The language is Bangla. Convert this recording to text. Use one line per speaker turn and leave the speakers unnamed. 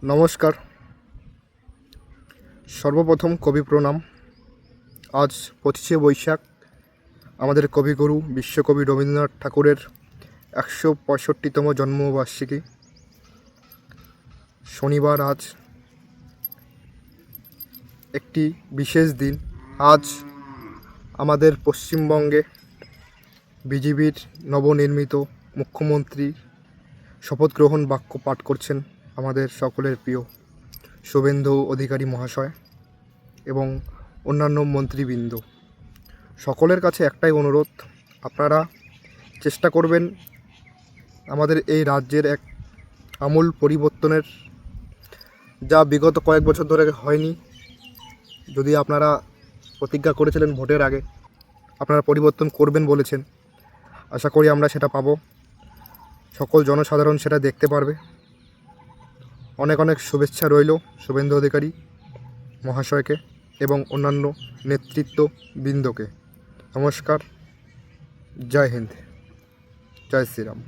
নমস্কার। সর্বপ্রথম কবি প্রণাম। আজ 25শে বৈশাখ আমাদের কবিগুরু বিশ্বকবি রবীন্দ্রনাথ ঠাকুরের 165তম জন্মবার্ষিকী। শনিবার আজ একটি বিশেষ দিন। আজ আমাদের পশ্চিমবঙ্গে বিজেপির নবনির্মিত মুখ্যমন্ত্রী শপথ গ্রহণ বাক্য পাঠ করছেন আমাদের সকলের প্রিয় শুভেন্দু অধিকারী মহাশয় এবং অন্যান্য মন্ত্রীবৃন্দ। সকলের কাছে একটাই অনুরোধ, আপনারা চেষ্টা করবেন আমাদের এই রাজ্যের এক আমূল পরিবর্তনের, যা বিগত কয়েক বছর ধরে হয়নি। যদি আপনারা প্রতিজ্ঞা করেছিলেন ভোটের আগে আপনারা পরিবর্তন করবেন বলেছেন, আশা করি আমরা সেটা পাবো। সকল জনসাধারণ সেটা দেখতে পারবে। অনেক অনেক শুভেচ্ছা রইল শুভেন্দু অধিকারী মহাশয়কে এবং অন্যান্য নেতৃত্ববৃন্দকে। নমস্কার। জয় হিন্দ, জয় শ্রীরাম।